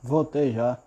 Votei já.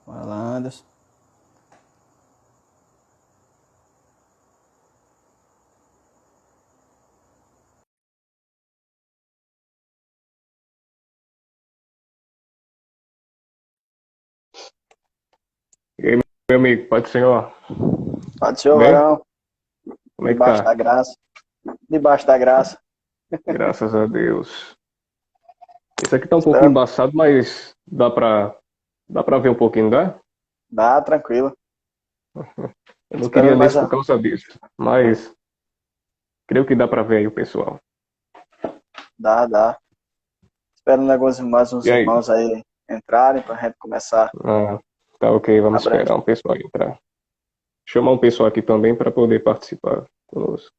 Vai lá, Anderson. E aí, meu amigo, Pai do Senhor, Pode ser tudo o bem? varão, Como é que debaixo da tá? graça. Debaixo da graça. Graças a Deus. Esse aqui tá um pouco Espera. embaçado, mas dá pra ver um pouquinho, dá? Dá, tranquilo. Eu não queria Esperando mais nesse por a... causa disso, mas creio que dá pra ver aí o pessoal. Dá, dá. Esperando mais uns E aí? irmãos aí entrarem pra gente começar Ah, tá ok, a vamos abranger. esperar um pessoal entrar. Chamar um pessoal aqui também para poder participar conosco.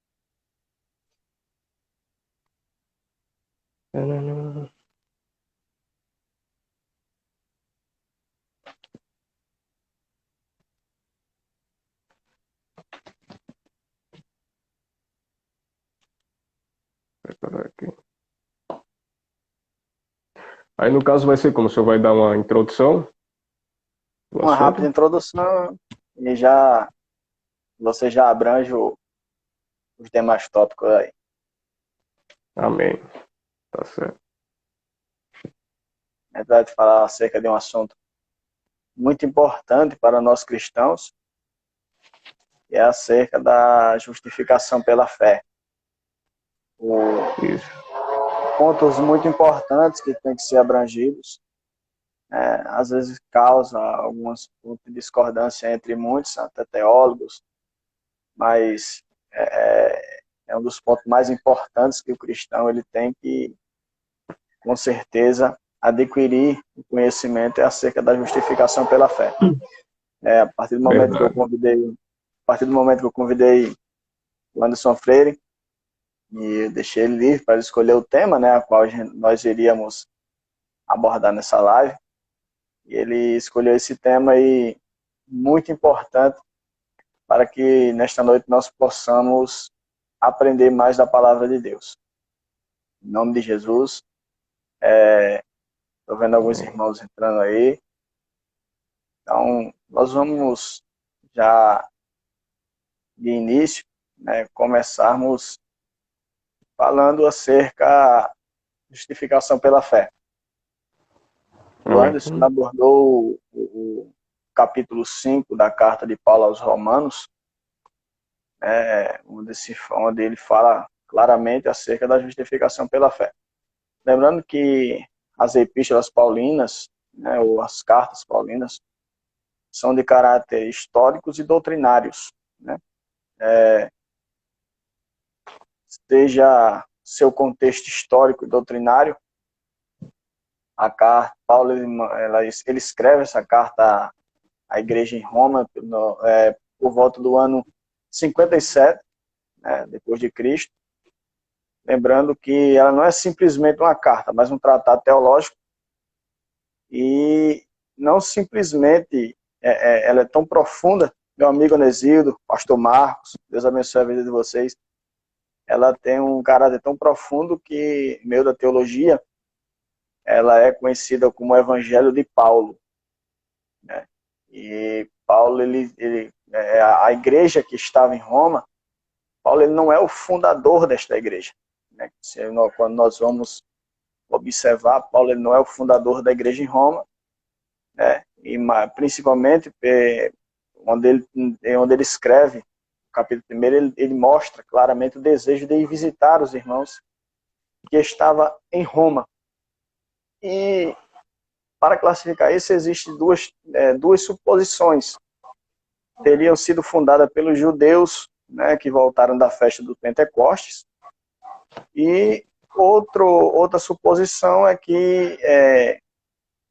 Preparar aqui. Aí no caso vai ser como? O senhor vai dar uma introdução do Uma rápida assunto? introdução e já você já abrange os demais tópicos aí. Amém. Tá certo. A gente vai falar acerca de um assunto muito importante para nós cristãos, que é acerca da justificação pela fé. O, Isso. pontos muito importantes que têm que ser abrangidos. Às vezes causa alguns pontos de discordância entre muitos, até teólogos, mas é um dos pontos mais importantes que o cristão ele tem que, com certeza, adquirir o conhecimento é acerca da justificação pela fé. A partir do momento que eu Verdade. convidei, a partir do momento que eu convidei o Anderson Freire e eu deixei ele livre para escolher o tema, né, a qual nós iríamos abordar nessa live, e ele escolheu esse tema aí muito importante para que nesta noite nós possamos aprender mais da palavra de Deus. Em nome de Jesus, estou vendo alguns Amém. irmãos entrando aí, então nós vamos já de início, né, começarmos falando acerca da justificação pela fé. O Amém. Anderson abordou o capítulo 5 da carta de Paulo aos Romanos, onde ele fala claramente acerca da justificação pela fé. Lembrando que as epístolas paulinas, né, ou as cartas paulinas, são de caráter históricos e doutrinários, né? Seja seu contexto histórico e doutrinário, a carta, Paulo ele escreve essa carta à igreja em Roma por volta do ano 57, né, depois de Cristo. Lembrando que ela não é simplesmente uma carta, mas um tratado teológico e não simplesmente ela é tão profunda, meu amigo Anesildo, pastor Marcos, Deus abençoe a vida de vocês, ela tem um caráter tão profundo que, meio da teologia, ela é conhecida como o Evangelho de Paulo, né? E Paulo, a igreja que estava em Roma, Paulo ele não é o fundador desta igreja, né? Quando nós vamos observar, Paulo ele não é o fundador da igreja em Roma, né? E principalmente onde ele escreve, no capítulo 1, ele mostra claramente o desejo de ir visitar os irmãos que estavam em Roma. E para classificar isso, existem duas suposições. Teriam sido fundadas pelos judeus, né, que voltaram da festa do Pentecostes, e outra suposição é que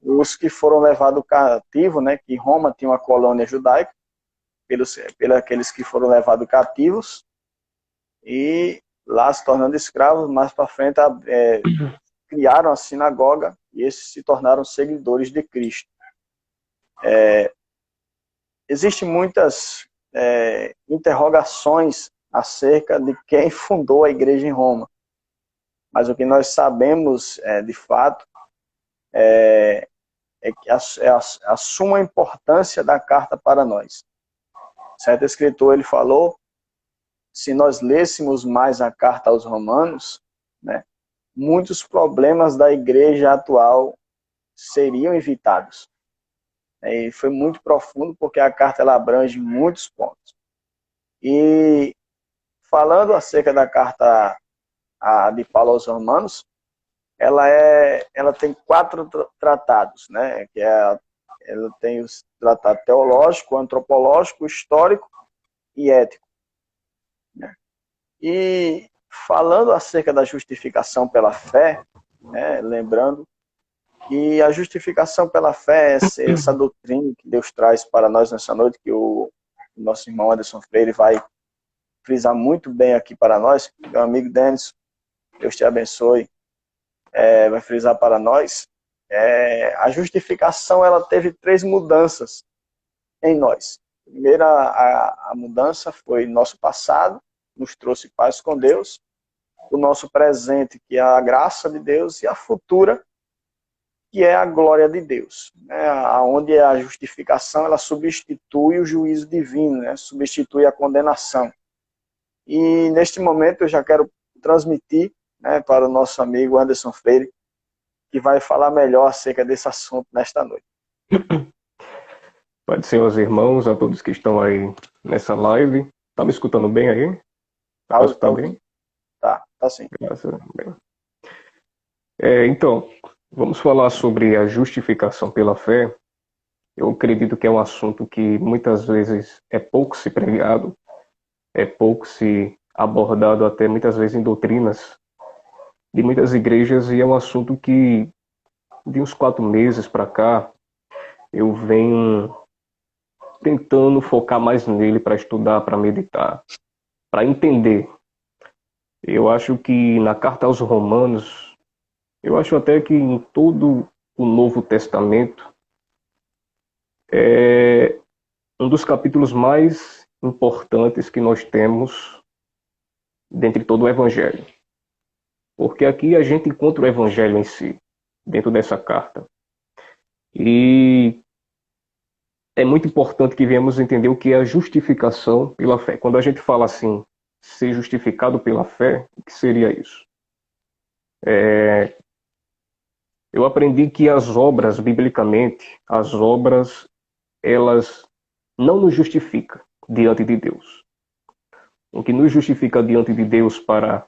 os que foram levados cativos, né, que Roma tinha uma colônia judaica, pelos aqueles que foram levados cativos, e lá se tornando escravos, mais para frente criaram a sinagoga, e esses se tornaram seguidores de Cristo. Existem muitas interrogações acerca de quem fundou a igreja em Roma. Mas o que nós sabemos, de fato, é a suma importância da carta para nós. Certo escritor, ele falou, se nós lêssemos mais a carta aos Romanos, né, muitos problemas da igreja atual seriam evitados. E foi muito profundo, porque a carta ela abrange muitos pontos. E falando acerca da carta de Paulo aos Romanos, ela tem 4 tratados, né? Ela tem os tratados teológico, antropológico, histórico e ético, né? E falando acerca da justificação pela fé, né, lembrando que a justificação pela fé é essa doutrina que Deus traz para nós nessa noite, que o nosso irmão Anderson Freire vai frisar muito bem aqui para nós. Meu amigo Denis, Deus te abençoe, vai frisar para nós. A justificação ela teve 3 mudanças em nós. A primeira, a mudança foi nosso passado, nos trouxe paz com Deus, o nosso presente, que é a graça de Deus, e a futura, que é a glória de Deus, né? Onde a justificação ela substitui o juízo divino, né? Substitui a condenação. E neste momento eu já quero transmitir, né, para o nosso amigo Anderson Freire, que vai falar melhor acerca desse assunto nesta noite. Pai do Senhor, aos irmãos, a todos que estão aí nessa live. Tá me escutando bem aí? Tá bem? Tá sim. Graças a Deus. Então, vamos falar sobre a justificação pela fé. Eu acredito que é um assunto que muitas vezes é pouco se pregado, é pouco se abordado até muitas vezes em doutrinas de muitas igrejas, e é um assunto que de uns 4 meses para cá eu venho tentando focar mais nele para estudar, para meditar, para entender. Eu acho que na carta aos Romanos, eu acho até que em todo o Novo Testamento, é um dos capítulos mais importantes que nós temos dentre todo o Evangelho. Porque aqui a gente encontra o Evangelho em si, dentro dessa carta. E é muito importante que venhamos entender o que é a justificação pela fé. Quando a gente fala assim, ser justificado pela fé, o que seria isso? Eu aprendi que as obras, biblicamente, as obras, elas não nos justificam diante de Deus. O que nos justifica diante de Deus para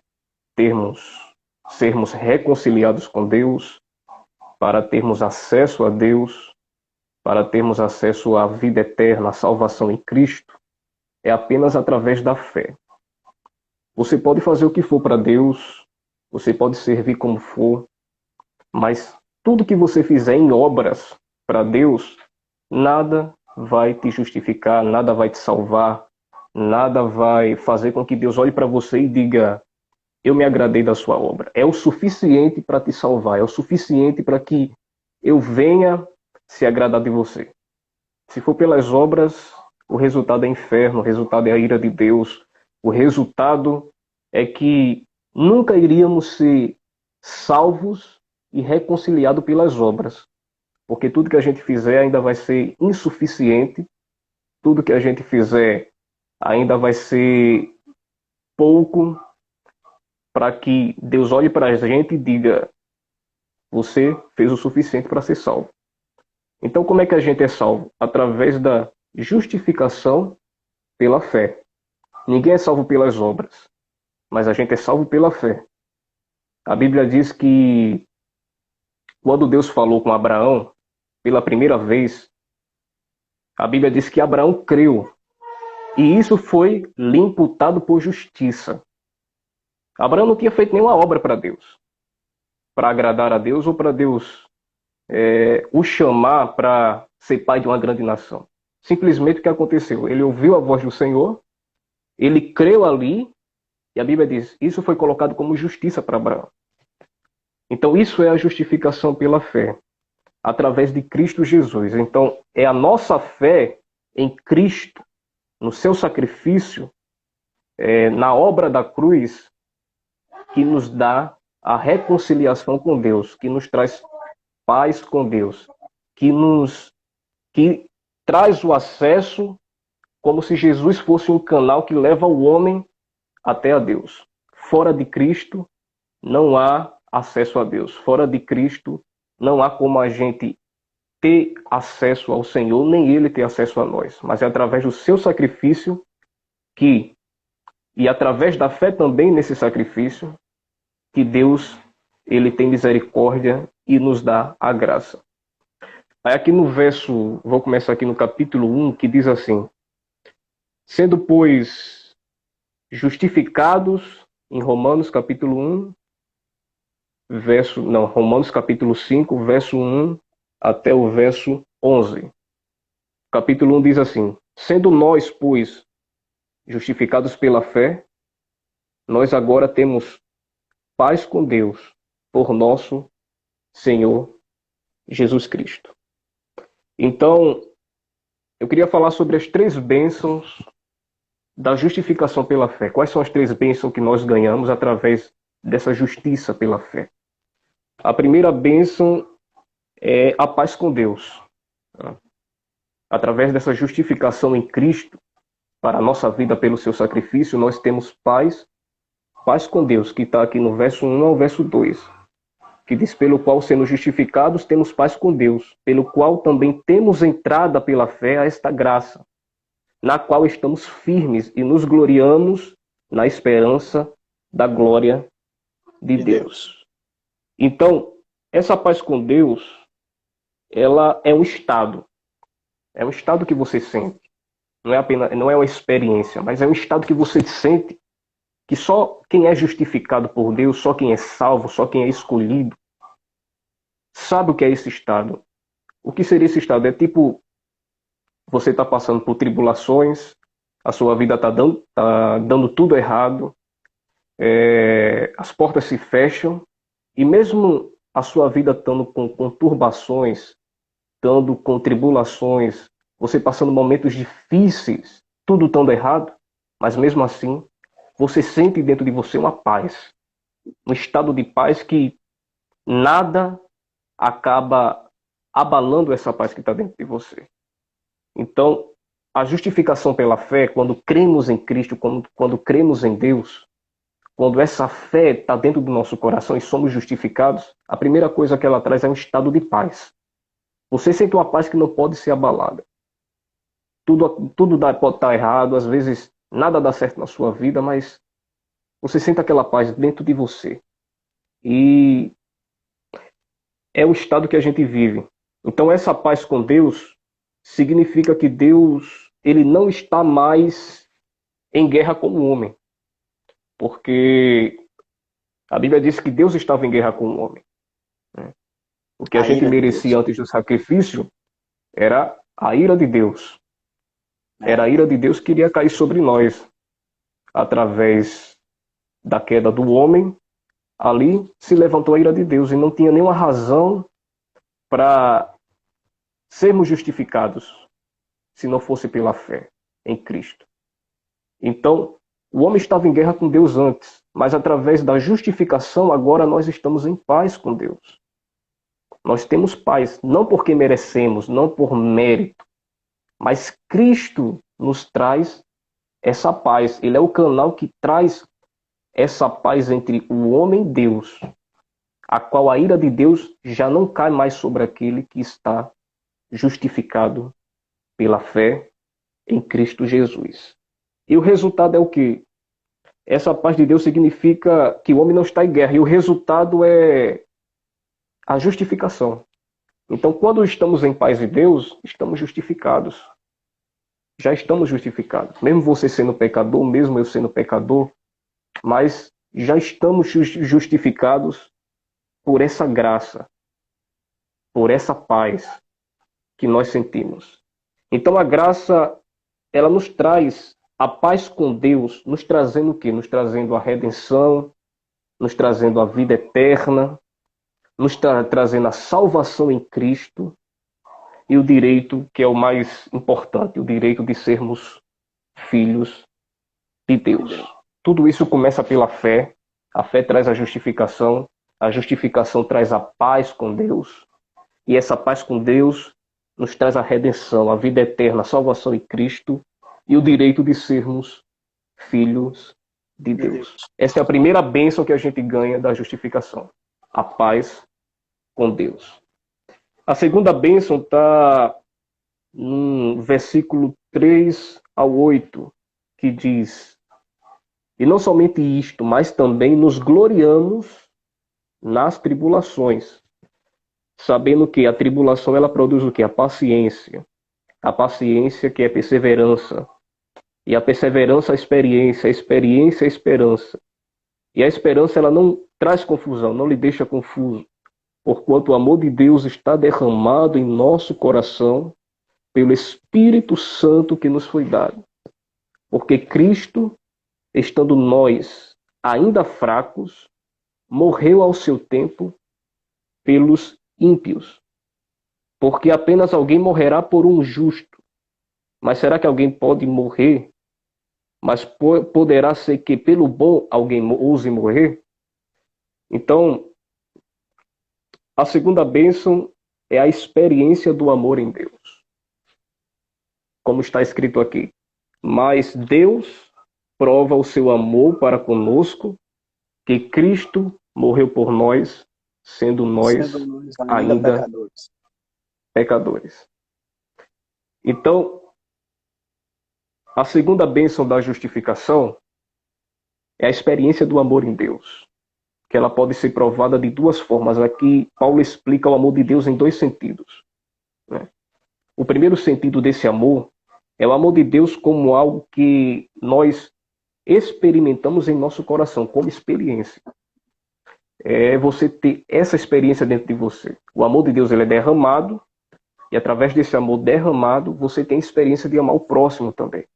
sermos reconciliados com Deus, para termos acesso a Deus, para termos acesso à vida eterna, à salvação em Cristo, é apenas através da fé. Você pode fazer o que for para Deus, você pode servir como for, mas tudo que você fizer em obras para Deus, nada vai te justificar, nada vai te salvar, nada vai fazer com que Deus olhe para você e diga: eu me agradei da sua obra. É o suficiente para te salvar, é o suficiente para que eu venha se agradar de você. Se for pelas obras, o resultado é inferno, o resultado é a ira de Deus, o resultado é que nunca iríamos ser salvos e reconciliados pelas obras. porque tudo que a gente fizer ainda vai ser insuficiente, tudo que a gente fizer ainda vai ser pouco para que Deus olhe para a gente e diga: você fez o suficiente para ser salvo. Então, como é que a gente é salvo? Através da justificação pela fé. Ninguém é salvo pelas obras, mas a gente é salvo pela fé. A Bíblia diz que quando Deus falou com Abraão pela primeira vez, a Bíblia diz que Abraão creu, e isso foi lhe imputado por justiça. Abraão não tinha feito nenhuma obra para Deus, para agradar a Deus ou para Deus o chamar para ser pai de uma grande nação. Simplesmente o que aconteceu? Ele ouviu a voz do Senhor, ele creu ali, e a Bíblia diz, isso foi colocado como justiça para Abraão. Então isso é a justificação pela fé, através de Cristo Jesus. Então é a nossa fé em Cristo, no seu sacrifício, na obra da cruz, que nos dá a reconciliação com Deus, que nos traz paz com Deus, que traz o acesso como se Jesus fosse um canal que leva o homem até a Deus. Fora de Cristo não há acesso a Deus. Fora de Cristo não há como a gente ter acesso ao Senhor, nem Ele ter acesso a nós. Mas é através do seu sacrifício e através da fé também nesse sacrifício, que Deus ele tem misericórdia e nos dá a graça. Aí aqui no verso, vou começar aqui no capítulo 1, que diz assim: sendo, pois, justificados, em Romanos capítulo 1, Romanos capítulo 5, verso 1 até o verso 11. Capítulo 1 diz assim: sendo nós, pois, justificados pela fé, nós agora temos paz com Deus, por nosso Senhor Jesus Cristo. Então, eu queria falar sobre as 3 bênçãos da justificação pela fé. Quais são as 3 bênçãos que nós ganhamos através dessa justiça pela fé? A primeira bênção é a paz com Deus. Através dessa justificação em Cristo, para a nossa vida pelo seu sacrifício, nós temos paz com Deus, que está aqui no verso 1 ao verso 2, que diz: pelo qual, sendo justificados, temos paz com Deus, pelo qual também temos entrada pela fé a esta graça, na qual estamos firmes e nos gloriamos na esperança da glória de Deus. Então, essa paz com Deus, ela é um estado. É um estado que você sente. Não é uma experiência, mas é um estado que você sente, que só quem é justificado por Deus, só quem é salvo, só quem é escolhido, sabe o que é esse estado. O que seria esse estado? É tipo, você está passando por tribulações, a sua vida está dando tudo errado, as portas se fecham, e mesmo a sua vida estando com conturbações, estando com tribulações, você passando momentos difíceis, tudo estando errado, mas mesmo assim, você sente dentro de você uma paz, um estado de paz que nada acaba abalando essa paz que está dentro de você. Então, a justificação pela fé, quando cremos em Cristo, quando cremos em Deus, quando essa fé está dentro do nosso coração e somos justificados, a primeira coisa que ela traz é um estado de paz. Você sente uma paz que não pode ser abalada. Tudo pode estar errado, às vezes nada dá certo na sua vida, mas você sente aquela paz dentro de você. E é o estado que a gente vive. Então essa paz com Deus significa que Deus ele não está mais em guerra com o homem. Porque a Bíblia diz que Deus estava em guerra com o homem. O que a gente merecia antes do sacrifício era a ira de Deus. Era a ira de Deus que iria cair sobre nós. Através da queda do homem, ali se levantou a ira de Deus e não tinha nenhuma razão para sermos justificados se não fosse pela fé em Cristo. Então, o homem estava em guerra com Deus antes, mas através da justificação agora nós estamos em paz com Deus. Nós temos paz, não porque merecemos, não por mérito, mas Cristo nos traz essa paz. Ele é o canal que traz essa paz entre o homem e Deus, a qual a ira de Deus já não cai mais sobre aquele que está justificado pela fé em Cristo Jesus. E o resultado é o quê? Essa paz de Deus significa que o homem não está em guerra, e o resultado é a justificação. Então, quando estamos em paz de Deus, estamos justificados. Já estamos justificados. Mesmo você sendo pecador, mesmo eu sendo pecador, mas já estamos justificados por essa graça, por essa paz que nós sentimos. Então, a graça, ela nos traz a paz com Deus, nos trazendo o quê? Nos trazendo a redenção, nos trazendo a vida eterna, nos trazendo a salvação em Cristo e o direito, que é o mais importante, o direito de sermos filhos de Deus. Tudo isso começa pela fé. A fé traz a justificação traz a paz com Deus, e essa paz com Deus nos traz a redenção, a vida eterna, a salvação em Cristo e o direito de sermos filhos de Deus. Essa é a primeira bênção que a gente ganha da justificação, a paz com Deus. A segunda bênção está no versículo 3 ao 8, que diz: e não somente isto, mas também nos gloriamos nas tribulações, sabendo que a tribulação ela produz o quê? A paciência que é perseverança, e a perseverança a experiência a esperança. E a esperança ela não traz confusão, não lhe deixa confuso, porquanto o amor de Deus está derramado em nosso coração pelo Espírito Santo que nos foi dado. Porque Cristo, estando nós ainda fracos, morreu ao seu tempo pelos ímpios. Porque apenas alguém morrerá por um justo. Mas será que alguém pode morrer? Mas poderá ser que pelo bom alguém ouse morrer? Então, a segunda bênção é a experiência do amor em Deus. Como está escrito aqui. Mas Deus prova o seu amor para conosco, que Cristo morreu por nós, sendo nós ainda pecadores. Então, a segunda bênção da justificação é a experiência do amor em Deus, que ela pode ser provada de duas formas. Aqui, Paulo explica o amor de Deus em dois sentidos, né? O primeiro sentido desse amor é o amor de Deus como algo que nós experimentamos em nosso coração, como experiência. É você ter essa experiência dentro de você. O amor de Deus ele é derramado, e através desse amor derramado, você tem experiência de amar o próximo também.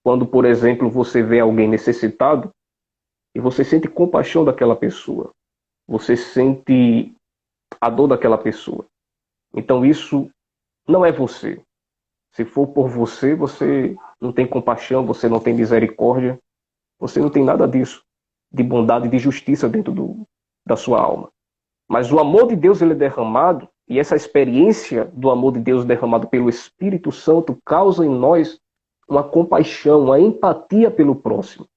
Quando, por exemplo, você vê alguém necessitado, e você sente compaixão daquela pessoa, você sente a dor daquela pessoa. Então isso não é você. Se for por você, você não tem compaixão, você não tem misericórdia, você não tem nada disso, de bondade e de justiça dentro da sua alma. Mas o amor de Deus ele é derramado, e essa experiência do amor de Deus derramado pelo Espírito Santo causa em nós uma compaixão, uma empatia pelo próximo.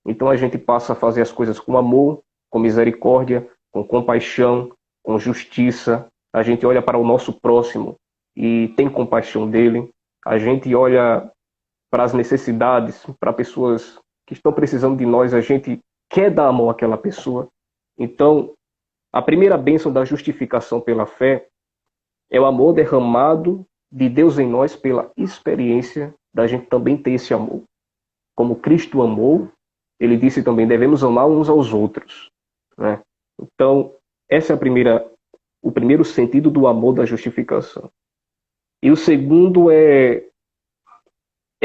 Então a gente passa a fazer as coisas com amor, com misericórdia, com compaixão, com justiça. A gente olha para o nosso próximo e tem compaixão dele. A gente olha para as necessidades, para pessoas que estão precisando de nós, a gente quer dar a mão àquela pessoa. Então, a primeira bênção da justificação pela fé é o amor derramado de Deus em nós pela experiência da gente também ter esse amor. Como Cristo amou, ele disse também, devemos amar uns aos outros, né? Então, essa é o primeiro sentido do amor da justificação. E o segundo é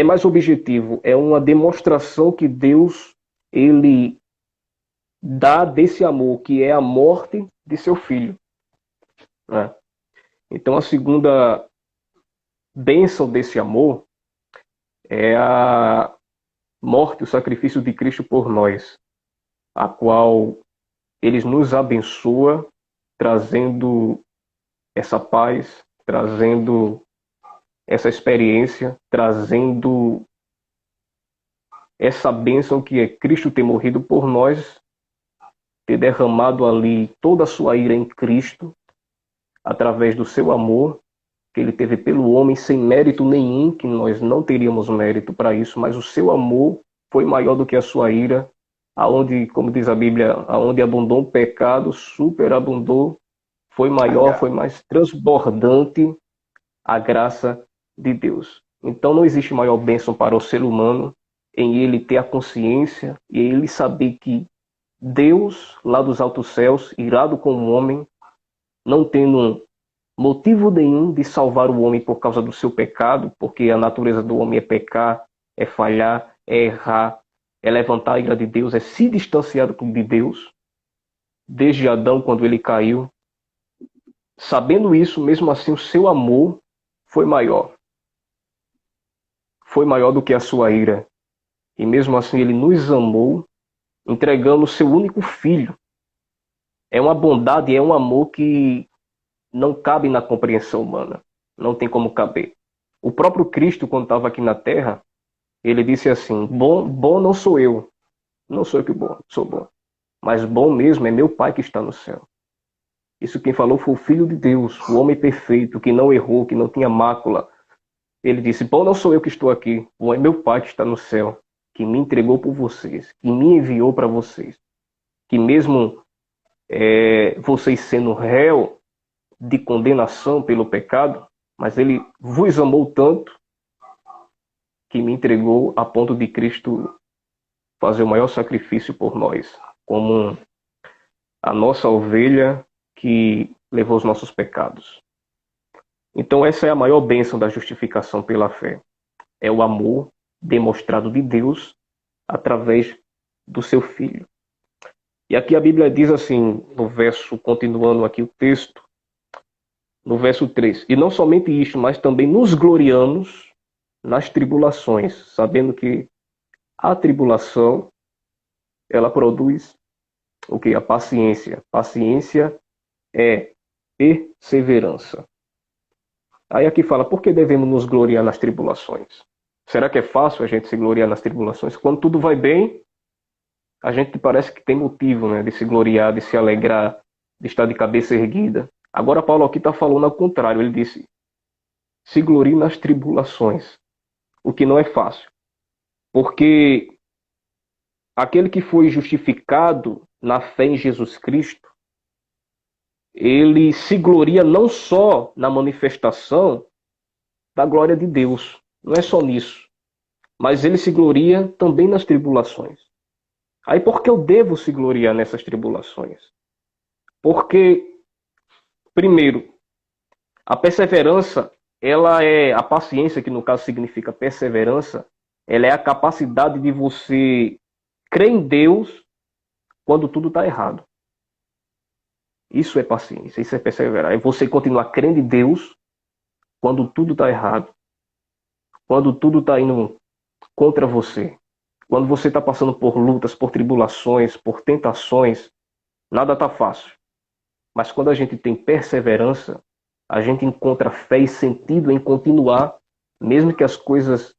mais objetivo, é uma demonstração que Deus ele dá desse amor, que é a morte de seu filho, né? Então a segunda bênção desse amor é a morte, o sacrifício de Cristo por nós, a qual ele nos abençoa, trazendo essa paz, trazendo essa experiência, trazendo essa bênção que é Cristo ter morrido por nós, ter derramado ali toda a sua ira em Cristo, através do seu amor, que ele teve pelo homem sem mérito nenhum, que nós não teríamos mérito para isso, mas o seu amor foi maior do que a sua ira, aonde, como diz a Bíblia, aonde abundou o pecado, superabundou, foi maior, foi mais transbordante a graça de Deus. Então não existe maior bênção para o ser humano em ele ter a consciência e ele saber que Deus, lá dos altos céus, irado com o homem, não tendo motivo nenhum de salvar o homem por causa do seu pecado, porque a natureza do homem é pecar, é falhar, é errar, é levantar a ira de Deus, é se distanciar de Deus, desde Adão, quando ele caiu. Sabendo isso, mesmo assim, o seu amor foi maior. Foi maior do que a sua ira. E mesmo assim, ele nos amou, entregando o seu único filho. É uma bondade, é um amor que não cabe na compreensão humana. Não tem como caber. O próprio Cristo, quando estava aqui na Terra, ele disse assim: bom não sou eu. Não sou eu que sou bom. Mas bom mesmo é meu Pai que está no céu. Isso quem falou foi o Filho de Deus, o homem perfeito, que não errou, que não tinha mácula. Ele disse: bom não sou eu que estou aqui, bom é meu Pai que está no céu, que me entregou por vocês, que me enviou para vocês. Que mesmo vocês sendo réu de condenação pelo pecado, mas ele vos amou tanto que me entregou a ponto de Cristo fazer o maior sacrifício por nós, como a nossa ovelha que levou os nossos pecados. Então essa é a maior bênção da justificação pela fé. É o amor demonstrado de Deus através do seu Filho. E aqui a Bíblia diz assim, no verso, continuando aqui o texto, no verso 3, e não somente isto, mas também nos gloriamos nas tribulações, sabendo que a tribulação, ela produz o que? A paciência. Paciência é perseverança. Aí aqui fala, por que devemos nos gloriar nas tribulações? Será que é fácil a gente se gloriar nas tribulações? Quando tudo vai bem, a gente parece que tem motivo, né, de se gloriar, de se alegrar, de estar de cabeça erguida. Agora Paulo aqui está falando ao contrário. Ele disse, se glorie nas tribulações, o que não é fácil. Porque aquele que foi justificado na fé em Jesus Cristo, ele se gloria não só na manifestação da glória de Deus, não é só nisso, mas ele se gloria também nas tribulações. Aí por que eu devo se gloriar nessas tribulações? Porque, primeiro, a perseverança, ela é a paciência, que no caso significa perseverança, ela é a capacidade de você crer em Deus quando tudo está errado. Isso é paciência, isso é perseverar. É você continuar crendo em Deus quando tudo está errado. Quando tudo está indo contra você. Quando você está passando por lutas, por tribulações, por tentações, nada está fácil. Mas quando a gente tem perseverança, a gente encontra fé e sentido em continuar, mesmo que as coisas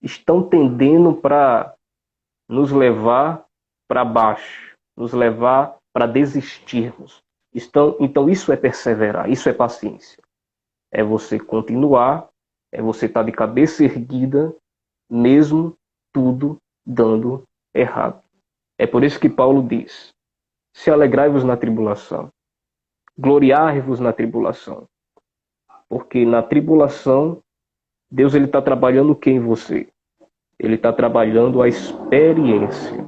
estão tendendo para nos levar para baixo, nos levar para desistirmos. Então isso é perseverar, isso é paciência. É você continuar, é você estar de cabeça erguida, mesmo tudo dando errado. É por isso que Paulo diz, se alegrai-vos na tribulação, gloriai-vos na tribulação. Porque na tribulação, Deus está trabalhando o que em você? Ele está trabalhando a experiência.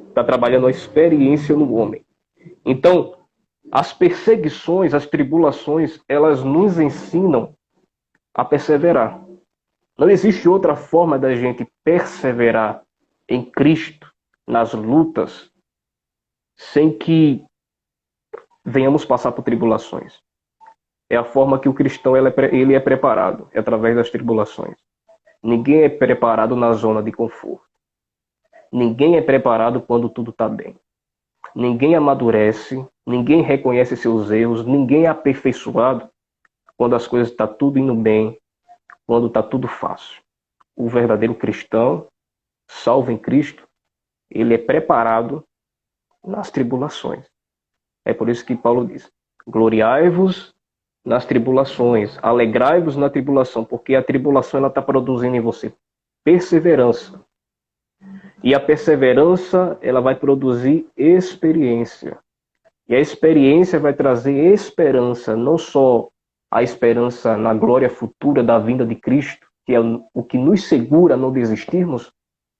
Está trabalhando a experiência no homem. Então, as perseguições, as tribulações, elas nos ensinam a perseverar. Não existe outra forma da gente perseverar em Cristo, nas lutas, sem que venhamos passar por tribulações. É a forma que o cristão ele é preparado, é através das tribulações. Ninguém é preparado na zona de conforto. Ninguém é preparado quando tudo está bem. ninguém amadurece, ninguém reconhece seus erros, ninguém é aperfeiçoado quando as coisas estão tudo indo bem, quando está tudo fácil. O verdadeiro cristão, salvo em Cristo, ele é preparado nas tribulações. É por isso que Paulo diz: gloriai-vos nas tribulações, alegrai-vos na tribulação, porque a tribulação está produzindo em você perseverança. E a perseverança ela vai produzir experiência. E a experiência vai trazer esperança, não só a esperança na glória futura da vinda de Cristo, que é o que nos segura a não desistirmos,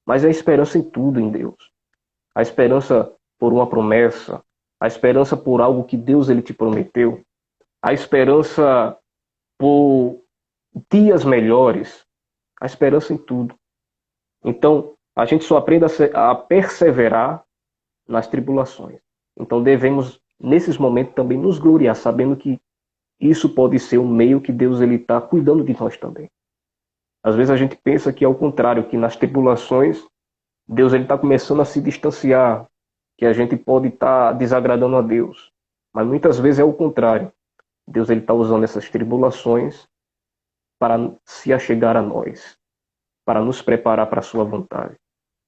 mas a esperança em tudo em Deus. A esperança por uma promessa, a esperança por algo que Deus ele te prometeu, a esperança por dias melhores, a esperança em tudo. Então, a gente só aprende a perseverar nas tribulações. Então, devemos, nesses momentos, também nos gloriar, sabendo que isso pode ser um meio que Deus ele está cuidando de nós também. Às vezes a gente pensa que é o contrário, que nas tribulações Deus ele está começando a se distanciar, que a gente pode estar desagradando a Deus. Mas muitas vezes é o contrário. Deus ele está usando essas tribulações para se achegar a nós, para nos preparar para a sua vontade,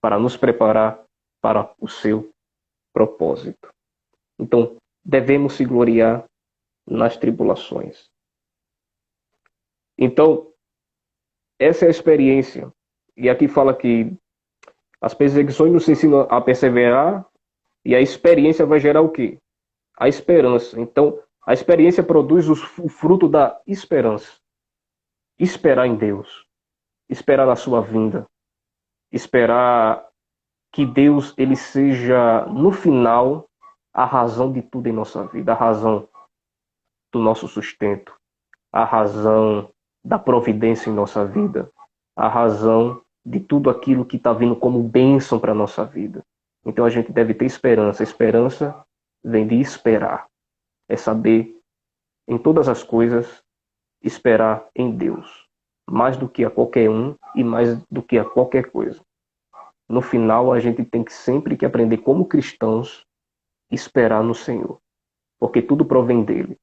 para nos preparar para o seu propósito. Então, devemos se gloriar nas tribulações. Então, essa é a experiência. E aqui fala que as perseguições nos ensinam a perseverar e a experiência vai gerar o quê? A esperança. Então, a experiência produz o fruto da esperança. Esperar em Deus. Esperar na sua vinda. Esperar que Deus ele seja, no final, a razão de tudo em nossa vida. A razão do nosso sustento. A razão da providência em nossa vida. A razão de tudo aquilo que está vindo como bênção para a nossa vida. Então a gente deve ter esperança. Esperança vem de esperar. É saber, em todas as coisas, esperar em Deus. Mais do que a qualquer um e mais do que a qualquer coisa. No final, a gente tem que sempre que aprender como cristãos, esperar no Senhor. Porque tudo provém dele.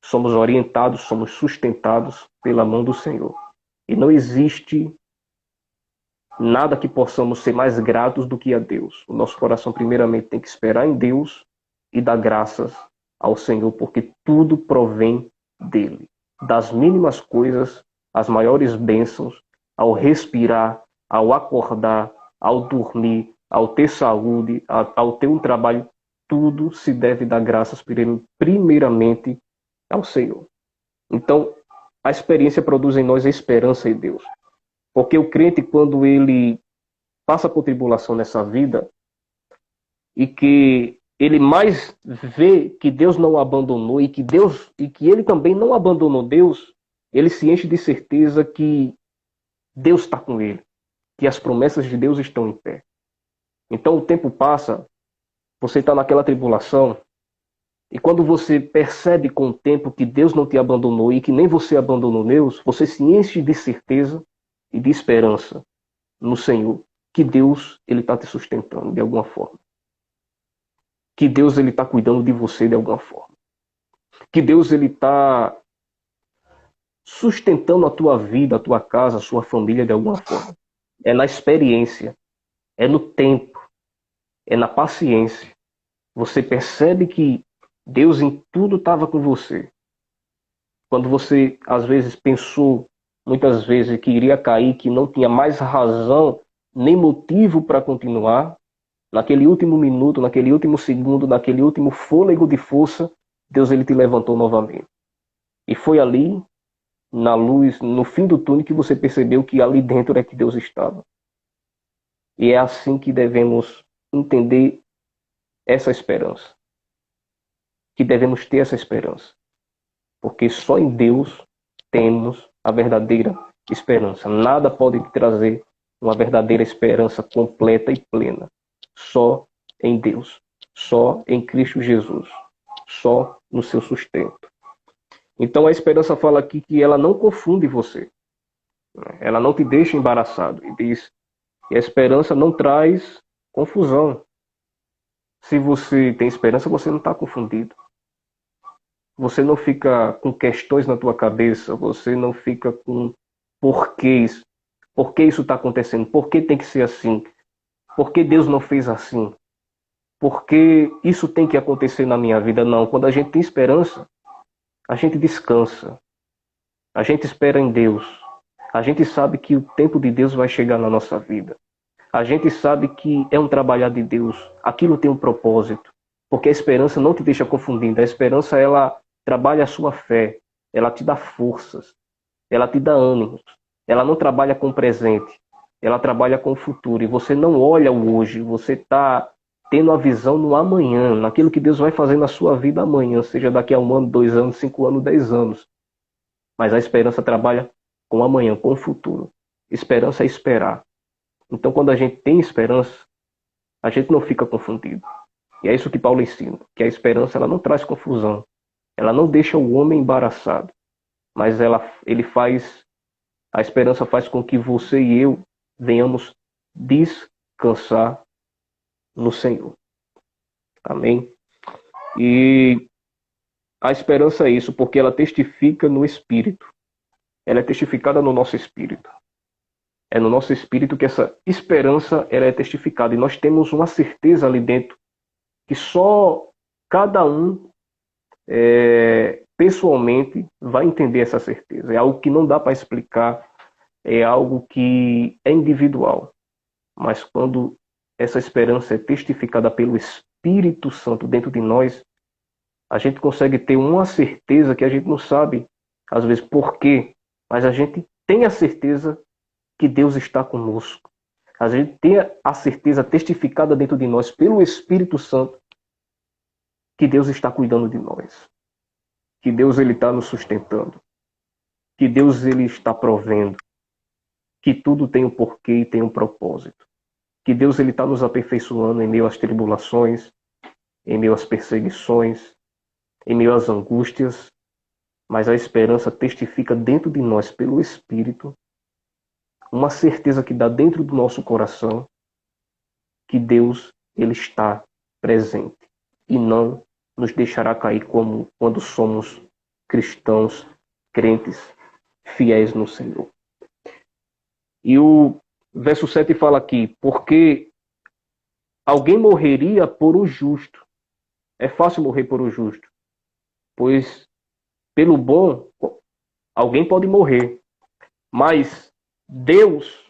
Somos orientados, somos sustentados pela mão do Senhor. E não existe nada que possamos ser mais gratos do que a Deus. O nosso coração primeiramente tem que esperar em Deus e dar graças ao Senhor, porque tudo provém dele. Das mínimas coisas, as maiores bênçãos, ao respirar, ao acordar, ao dormir, ao ter saúde, ao ter um trabalho, tudo se deve dar graças primeiramente ao Senhor. Então, a experiência produz em nós a esperança em Deus. Porque o crente, quando ele passa por tribulação nessa vida, e que ele mais vê que Deus não o abandonou e que ele também não abandonou Deus, ele se enche de certeza que Deus está com ele, que as promessas de Deus estão em pé. Então o tempo passa, você está naquela tribulação, e quando você percebe com o tempo que Deus não te abandonou e que nem você abandonou Deus, você se enche de certeza e de esperança no Senhor, que Deus ele está te sustentando de alguma forma. Que Deus ele está cuidando de você de alguma forma. Que Deus ele está sustentando a tua vida, a tua casa, a sua família de alguma forma. É na experiência, é no tempo, é na paciência. Você percebe que Deus em tudo estava com você. Quando você às vezes pensou, muitas vezes, que iria cair, que não tinha mais razão nem motivo para continuar, naquele último minuto, naquele último segundo, naquele último fôlego de força, Deus ele te levantou novamente. E foi ali, na luz, no fim do túnel, que você percebeu que ali dentro é que Deus estava. E é assim que devemos entender essa esperança. Que devemos ter essa esperança. Porque só em Deus temos a verdadeira esperança. Nada pode trazer uma verdadeira esperança completa e plena. Só em Deus. Só em Cristo Jesus. Só no seu sustento. Então a esperança fala aqui que ela não confunde você. Ela não te deixa embaraçado. E diz que a esperança não traz confusão. Se você tem esperança, você não está confundido. Você não fica com questões na tua cabeça, você não fica com porquês. Por que isso está acontecendo? Por que tem que ser assim? Por que Deus não fez assim? Por que isso tem que acontecer na minha vida? Não. Quando a gente tem esperança, a gente descansa. A gente espera em Deus. A gente sabe que o tempo de Deus vai chegar na nossa vida. A gente sabe que é um trabalhar de Deus. Aquilo tem um propósito. Porque a esperança não te deixa confundindo. A esperança, ela trabalha a sua fé. Ela te dá forças. Ela te dá ânimos. Ela não trabalha com o presente. Ela trabalha com o futuro. E você não olha o hoje. Você está tendo a visão no amanhã. Naquilo que Deus vai fazer na sua vida amanhã. Seja daqui a 1 ano, 2 anos, 5 anos, 10 anos. Mas a esperança trabalha com o amanhã, com o futuro. Esperança é esperar. Então, quando a gente tem esperança, a gente não fica confundido. E é isso que Paulo ensina, que a esperança ela não traz confusão. Ela não deixa o homem embaraçado, mas a esperança faz com que você e eu venhamos descansar no Senhor. Amém? E a esperança é isso, porque ela testifica no Espírito. Ela é testificada no nosso Espírito. É no nosso espírito que essa esperança ela é testificada. E nós temos uma certeza ali dentro que só cada um pessoalmente vai entender essa certeza. É algo que não dá para explicar, é algo que é individual. Mas quando essa esperança é testificada pelo Espírito Santo dentro de nós, a gente consegue ter uma certeza que a gente não sabe, às vezes, por quê, mas a gente tem a certeza que Deus está conosco. A gente tem a certeza testificada dentro de nós pelo Espírito Santo que Deus está cuidando de nós. Que Deus ele está nos sustentando. Que Deus ele está provendo. Que tudo tem um porquê e tem um propósito. Que Deus ele está nos aperfeiçoando em meio às tribulações, em meio às perseguições, em meio às angústias. Mas a esperança testifica dentro de nós pelo Espírito uma certeza que dá dentro do nosso coração que Deus ele está presente e não nos deixará cair como quando somos cristãos, crentes, fiéis no Senhor. E o verso 7 fala aqui, porque alguém morreria por um justo. É fácil morrer por um justo, pois pelo bom alguém pode morrer, mas Deus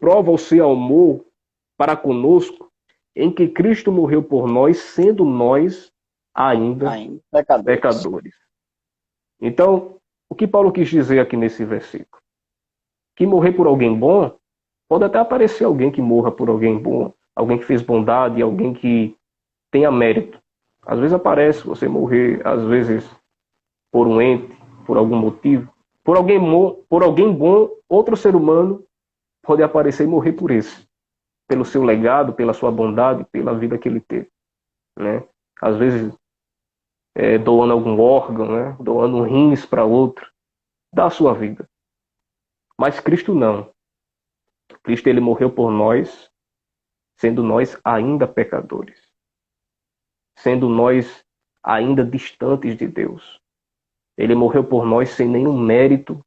prova o seu amor para conosco em que Cristo morreu por nós, sendo nós ainda pecadores. Então, o que Paulo quis dizer aqui nesse versículo? Que morrer por alguém bom, pode até aparecer alguém que morra por alguém bom, alguém que fez bondade, alguém que tenha mérito. Às vezes aparece você morrer, às vezes por um ente, por algum motivo. Por alguém bom, outro ser humano pode aparecer e morrer por esse. Pelo seu legado, pela sua bondade, pela vida que ele teve. Né? Às vezes doando algum órgão, né? Doando um rins para outro. Dá a sua vida. Mas Cristo não. Cristo ele morreu por nós, sendo nós ainda pecadores. Sendo nós ainda distantes de Deus. Ele morreu por nós sem nenhum mérito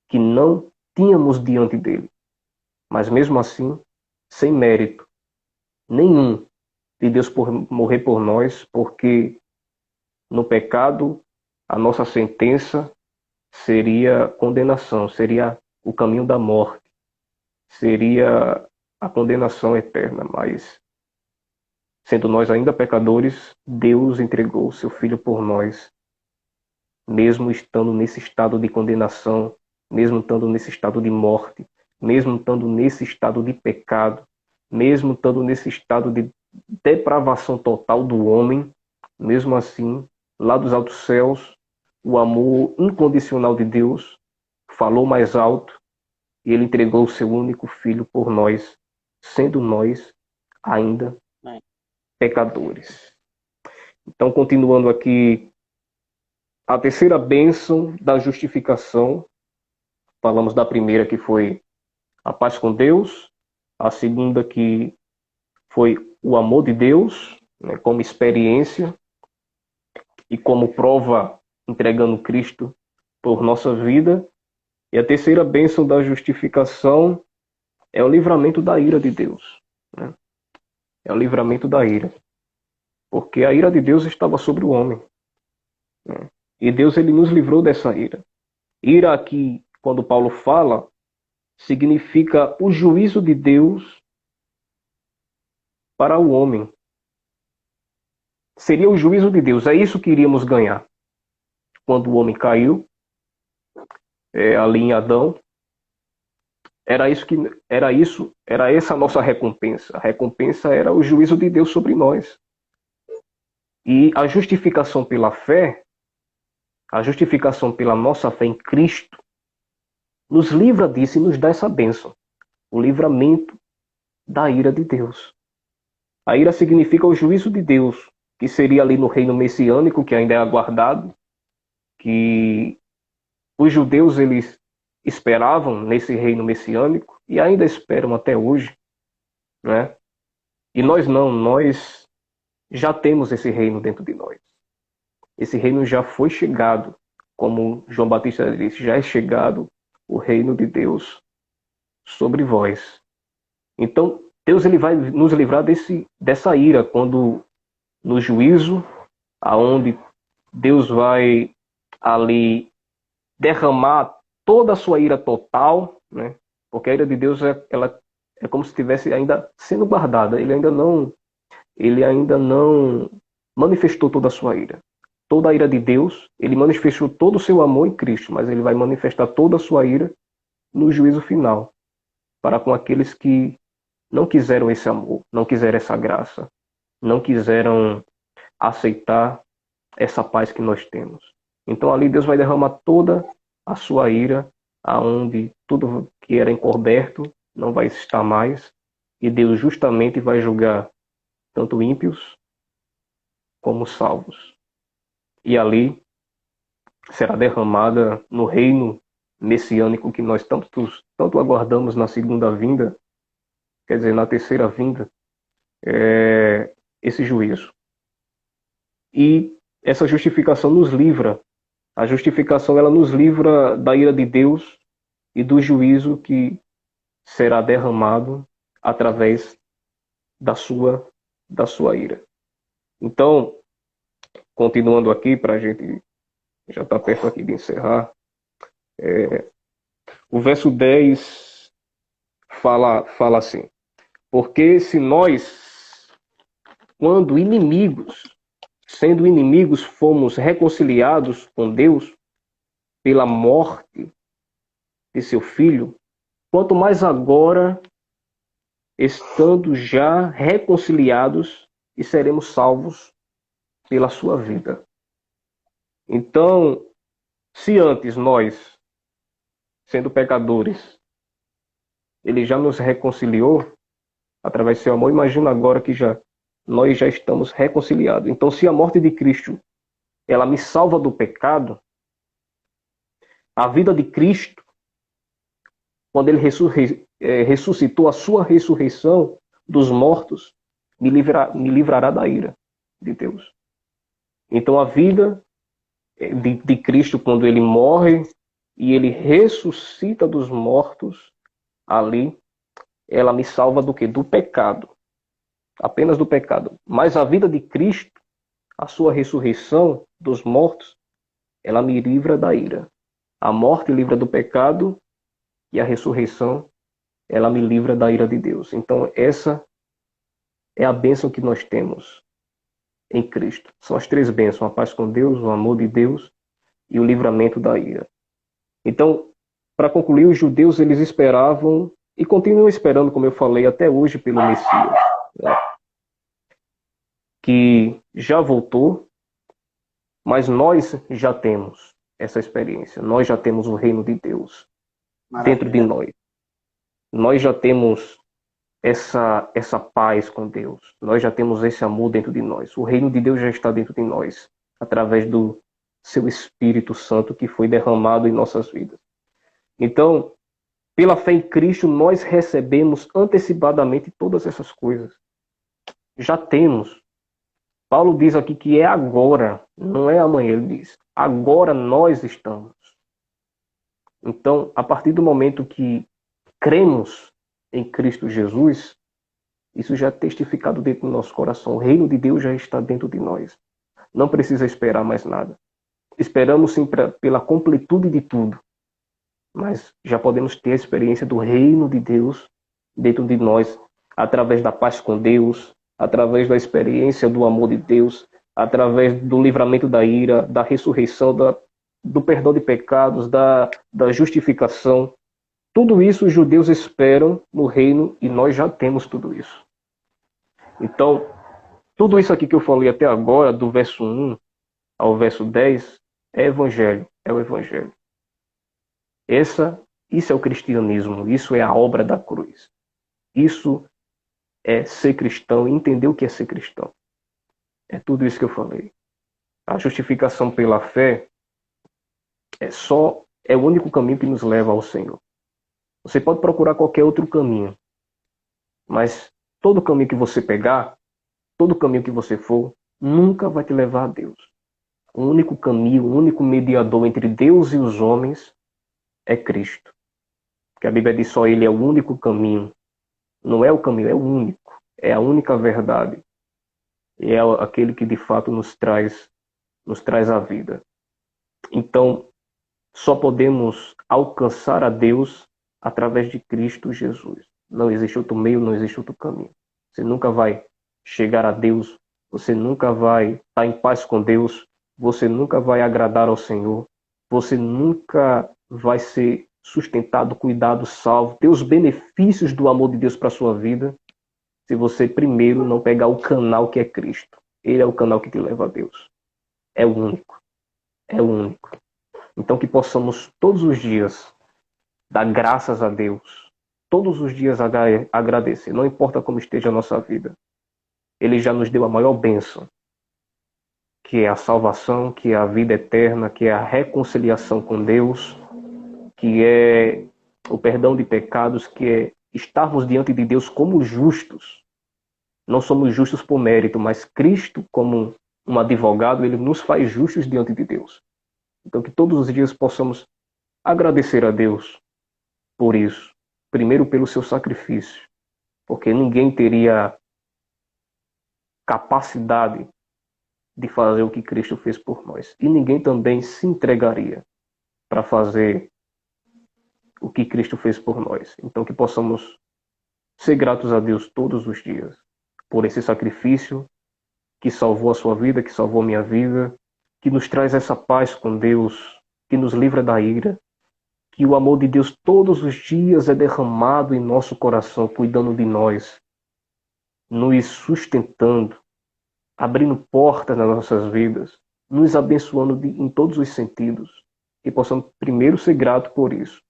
que não tínhamos diante dele. Mas mesmo assim, sem mérito nenhum de Deus por morrer por nós, porque no pecado a nossa sentença seria condenação, seria o caminho da morte, seria a condenação eterna. Mas, sendo nós ainda pecadores, Deus entregou o seu Filho por nós, mesmo estando nesse estado de condenação, mesmo estando nesse estado de morte, mesmo estando nesse estado de pecado, mesmo estando nesse estado de depravação total do homem, mesmo assim, lá dos altos céus, o amor incondicional de Deus falou mais alto e ele entregou o seu único filho por nós, sendo nós ainda pecadores. Então, continuando aqui, a terceira bênção da justificação, falamos da primeira que foi a paz com Deus, a segunda que foi o amor de Deus, né, como experiência e como prova, entregando Cristo por nossa vida. E a terceira bênção da justificação é o livramento da ira de Deus, né? É o livramento da ira. Porque a ira de Deus estava sobre o homem, né? E Deus, ele nos livrou dessa ira. Ira aqui, quando Paulo fala, significa o juízo de Deus para o homem. Seria o juízo de Deus. É isso que iríamos ganhar. Quando o homem caiu, ali em Adão, era essa a nossa recompensa. A recompensa era o juízo de Deus sobre nós. E a justificação pela fé, a justificação pela nossa fé em Cristo, nos livra disso e nos dá essa bênção. O livramento da ira de Deus. A ira significa o juízo de Deus, que seria ali no reino messiânico, que ainda é aguardado, que os judeus eles esperavam nesse reino messiânico e ainda esperam até hoje, né? E nós não, nós já temos esse reino dentro de nós. Esse reino já foi chegado, como João Batista disse, já é chegado o reino de Deus sobre vós. Então, Deus ele vai nos livrar dessa ira, quando no juízo, aonde Deus vai ali derramar toda a sua ira total, né? Porque a ira de Deus ela é como se estivesse ainda sendo guardada. Ele ainda não manifestou toda a sua ira. Toda a ira de Deus, ele manifestou todo o seu amor em Cristo, mas ele vai manifestar toda a sua ira no juízo final, para com aqueles que não quiseram esse amor, não quiseram essa graça, não quiseram aceitar essa paz que nós temos. Então ali Deus vai derramar toda a sua ira, aonde tudo que era encoberto não vai estar mais, e Deus justamente vai julgar tanto ímpios como salvos. E ali será derramada no reino messiânico que nós tanto aguardamos na segunda vinda, quer dizer, na terceira vinda, esse juízo. E essa justificação nos livra. A justificação ela nos livra da ira de Deus e do juízo que será derramado através da sua ira. Então, continuando aqui, para a gente já está perto aqui de encerrar, o verso 10 fala assim: porque se nós, quando sendo inimigos, fomos reconciliados com Deus pela morte de seu Filho, quanto mais agora, estando já reconciliados, e seremos salvos pela sua vida. Então, se antes nós, sendo pecadores, ele já nos reconciliou através do seu amor, imagina agora que nós já estamos reconciliados. Então, se a morte de Cristo ela me salva do pecado, a vida de Cristo, quando ele ressuscitou, a sua ressurreição dos mortos, me livrará da ira de Deus. Então, a vida de Cristo, quando ele morre e ele ressuscita dos mortos, ali, ela me salva do quê? Do pecado. Apenas do pecado. Mas a vida de Cristo, a sua ressurreição dos mortos, ela me livra da ira. A morte livra do pecado e a ressurreição, ela me livra da ira de Deus. Então, essa é a bênção que nós temos em Cristo. São as três bênçãos: a paz com Deus, o amor de Deus e o livramento da ira. Então, para concluir, os judeus eles esperavam e continuam esperando, como eu falei, até hoje pelo Messias, né? Que já voltou, mas nós já temos essa experiência. Nós já temos o reino de Deus dentro de nós. Nós já temos essa paz com Deus. Nós já temos esse amor dentro de nós. O reino de Deus já está dentro de nós, através do seu Espírito Santo que foi derramado em nossas vidas. Então, pela fé em Cristo, nós recebemos antecipadamente todas essas coisas. Já temos. Paulo diz aqui que é agora, não é amanhã, ele diz. Agora nós estamos. Então, a partir do momento que cremos em Cristo Jesus, isso já é testificado dentro do nosso coração. O reino de Deus já está dentro de nós. Não precisa esperar mais nada. Esperamos sim pela completude de tudo, mas já podemos ter a experiência do reino de Deus dentro de nós, através da paz com Deus, através da experiência do amor de Deus, através do livramento da ira, da ressurreição, do perdão de pecados, da justificação. Tudo isso os judeus esperam no reino e nós já temos tudo isso. Então, tudo isso aqui que eu falei até agora, do verso 1 ao verso 10, é evangelho, é o evangelho. Isso é o cristianismo, isso é a obra da cruz. Isso é ser cristão, entender o que é ser cristão. É tudo isso que eu falei. A justificação pela fé é o único caminho que nos leva ao Senhor. Você pode procurar qualquer outro caminho, mas todo caminho que você pegar, todo caminho que você for, nunca vai te levar a Deus. O único caminho, o único mediador entre Deus e os homens é Cristo. Porque a Bíblia diz só Ele é o único caminho. Não é o caminho, é o único. É a única verdade. E é aquele que de fato nos traz a vida. Então, só podemos alcançar a Deus através de Cristo Jesus. Não existe outro meio, não existe outro caminho. Você nunca vai chegar a Deus, você nunca vai estar em paz com Deus, você nunca vai agradar ao Senhor, você nunca vai ser sustentado, cuidado, salvo, ter os benefícios do amor de Deus para a sua vida, se você primeiro não pegar o canal que é Cristo. Ele é o canal que te leva a Deus. É o único. É o único. Então que possamos todos os dias dar graças a Deus. Todos os dias agradecer. Não importa como esteja a nossa vida. Ele já nos deu a maior bênção, que é a salvação, que é a vida eterna, que é a reconciliação com Deus, que é o perdão de pecados, que é estarmos diante de Deus como justos. Não somos justos por mérito, mas Cristo, como um advogado, ele nos faz justos diante de Deus. Então que todos os dias possamos agradecer a Deus por isso. Primeiro pelo seu sacrifício, porque ninguém teria capacidade de fazer o que Cristo fez por nós. E ninguém também se entregaria para fazer o que Cristo fez por nós. Então que possamos ser gratos a Deus todos os dias por esse sacrifício que salvou a sua vida, que salvou a minha vida, que nos traz essa paz com Deus, que nos livra da ira, que o amor de Deus todos os dias é derramado em nosso coração, cuidando de nós, nos sustentando, abrindo portas nas nossas vidas, nos abençoando em todos os sentidos. E possamos primeiro ser gratos por isso.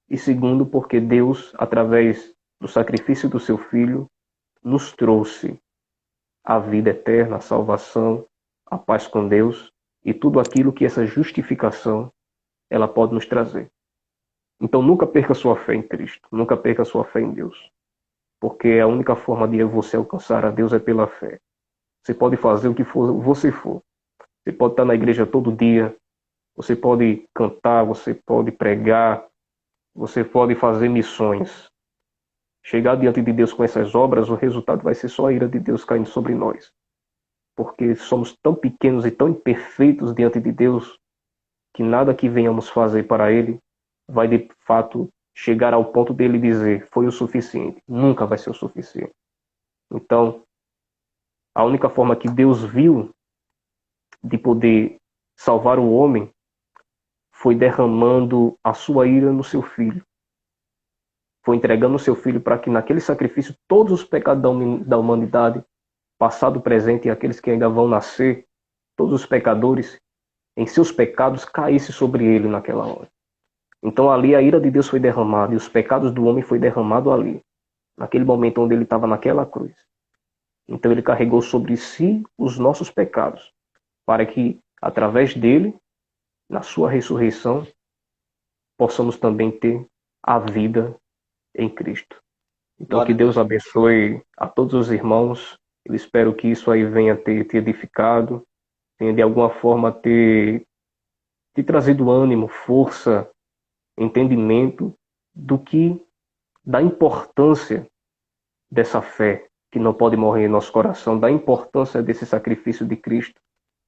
E segundo, porque Deus, através do sacrifício do seu Filho, nos trouxe a vida eterna, a salvação, a paz com Deus e tudo aquilo que essa justificação ela pode nos trazer. Então nunca perca sua fé em Cristo, nunca perca sua fé em Deus, porque a única forma de você alcançar a Deus é pela fé. Você pode fazer o que você for. Você pode estar na igreja todo dia, você pode cantar, você pode pregar, você pode fazer missões. Chegar diante de Deus com essas obras, o resultado vai ser só a ira de Deus caindo sobre nós. Porque somos tão pequenos e tão imperfeitos diante de Deus que nada que venhamos fazer para Ele vai de fato chegar ao ponto dele dizer foi o suficiente. Nunca vai ser o suficiente. Então, a única forma que Deus viu de poder salvar o homem foi derramando a sua ira no seu Filho. Foi entregando o seu Filho para que naquele sacrifício todos os pecados da humanidade, passado, presente e aqueles que ainda vão nascer, todos os pecadores, em seus pecados, caíssem sobre ele naquela hora. Então ali a ira de Deus foi derramada e os pecados do homem foi derramado ali, naquele momento onde ele estava naquela cruz. Então ele carregou sobre si os nossos pecados, para que através dele, na sua ressurreição, possamos também ter a vida em Cristo. Então que Deus abençoe a todos os irmãos Eu espero que isso aí venha ter te edificado, tenha de alguma forma ter te trazido ânimo, força, entendimento do que, da importância dessa fé que não pode morrer em nosso coração, da importância desse sacrifício de Cristo,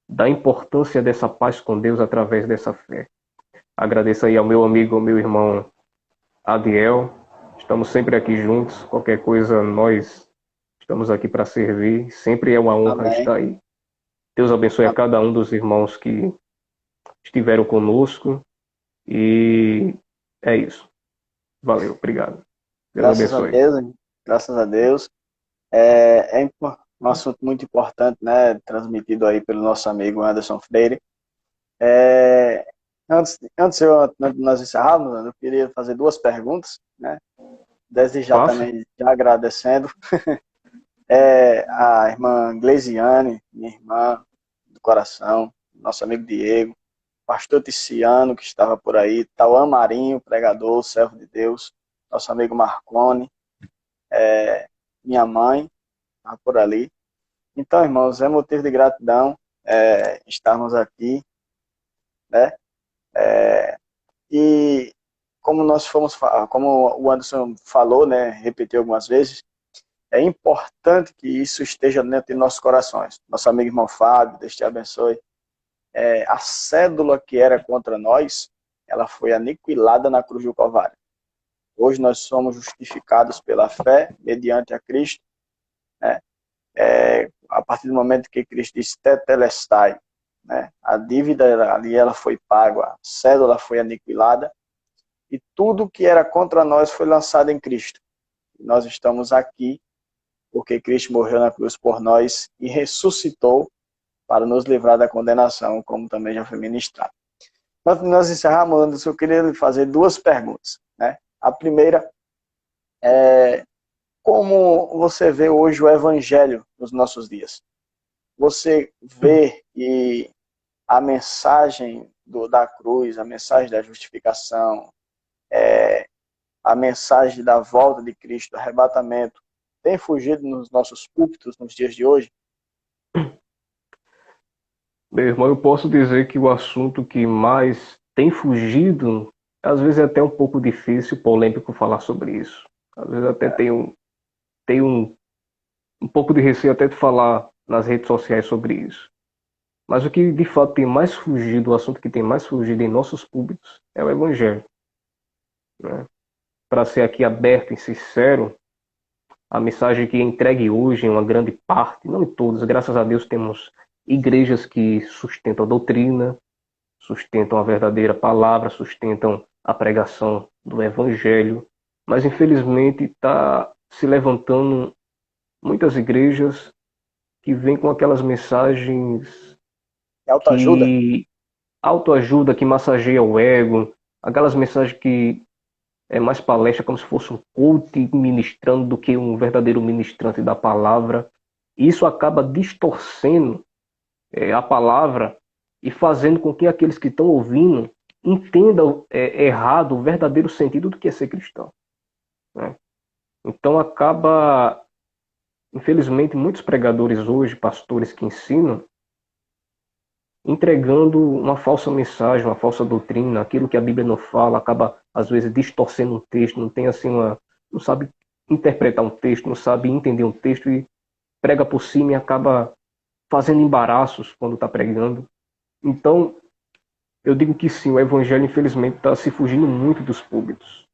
da importância dessa paz com Deus através dessa fé. Agradeço aí ao meu amigo, ao meu irmão Adiel. Estamos sempre aqui juntos. Qualquer coisa, nós estamos aqui para servir. Sempre é uma honra Amém. estar aí. Deus abençoe a cada um dos irmãos que estiveram conosco. E é isso. Valeu, obrigado. Deus Graças a abençoe. Deus, graças a Deus. Um assunto muito importante, né? Transmitido aí pelo nosso amigo Anderson Freire. É, antes de nós encerrarmos, eu queria fazer duas perguntas, né? Desde já Faça. também já agradecendo. A irmã Gleisiane, minha irmã do coração, nosso amigo Diego, pastor Ticiano, que estava por aí, Tauan Marinho, pregador, servo de Deus, nosso amigo Marcone, minha mãe, estava por ali. Então, irmãos, é motivo de gratidão estarmos aqui, né? E como o Anderson falou, né, repetiu algumas vezes, é importante que isso esteja dentro de nossos corações. Nosso amigo irmão Fábio, Deus te abençoe. A cédula que era contra nós, ela foi aniquilada na cruz do Calvário. Hoje nós somos justificados pela fé, mediante a Cristo, né? A partir do momento que Cristo disse tetelestai, né? A dívida ali ela foi paga, a cédula foi aniquilada e tudo que era contra nós foi lançado em Cristo. Nós estamos aqui porque Cristo morreu na cruz por nós e ressuscitou para nos livrar da condenação, como também já foi ministrado. Nós encerramos, Anderson, eu queria lhe fazer duas perguntas, né? A primeira é como você vê hoje o evangelho nos nossos dias? Você vê que a mensagem da cruz, a mensagem da justificação, a mensagem da volta de Cristo, do arrebatamento, tem fugido nos nossos púlpitos nos dias de hoje? Meu irmão, eu posso dizer que o assunto que mais tem fugido, às vezes é até um pouco difícil, polêmico falar sobre isso. Às vezes até tenho um pouco de receio até de falar nas redes sociais sobre isso. Mas o que de fato tem mais fugido, o assunto que tem mais fugido em nossos públicos é o Evangelho, né? Para ser aqui aberto e sincero, a mensagem que é entregue hoje em uma grande parte, não em todas, graças a Deus temos igrejas que sustentam a doutrina, sustentam a verdadeira palavra, sustentam a pregação do Evangelho, mas infelizmente está se levantando muitas igrejas que vêm com aquelas mensagens É autoajuda? que autoajuda, que massageia o ego, aquelas mensagens que é mais palestra, como se fosse um coach ministrando do que um verdadeiro ministrante da palavra. E isso acaba distorcendo a palavra e fazendo com que aqueles que estão ouvindo entendam errado o verdadeiro sentido do que é ser cristão, né? Então acaba, infelizmente, muitos pregadores hoje, pastores que ensinam, entregando uma falsa mensagem, uma falsa doutrina, aquilo que a Bíblia não fala, acaba às vezes distorcendo um texto, não tem assim não sabe interpretar um texto, não sabe entender um texto e prega por cima e acaba fazendo embaraços quando está pregando. Então, eu digo que sim, o evangelho infelizmente está se fugindo muito dos púlpitos.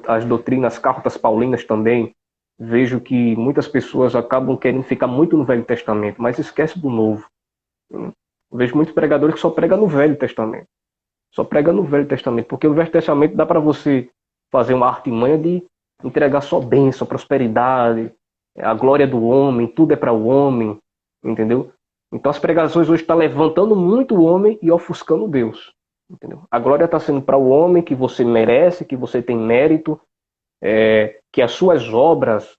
As doutrinas, as cartas paulinas também, vejo que muitas pessoas acabam querendo ficar muito no Velho Testamento, mas esquece do Novo. Eu vejo muitos pregadores que só pregam no Velho Testamento. Só prega no Velho Testamento, porque o Velho Testamento dá para você fazer uma artimanha de entregar só bênção, prosperidade, a glória do homem, tudo é para o homem, entendeu? Então as pregações hoje estão levantando muito o homem e ofuscando Deus, entendeu? A glória está sendo para o homem, que você merece, que você tem mérito, que as suas obras,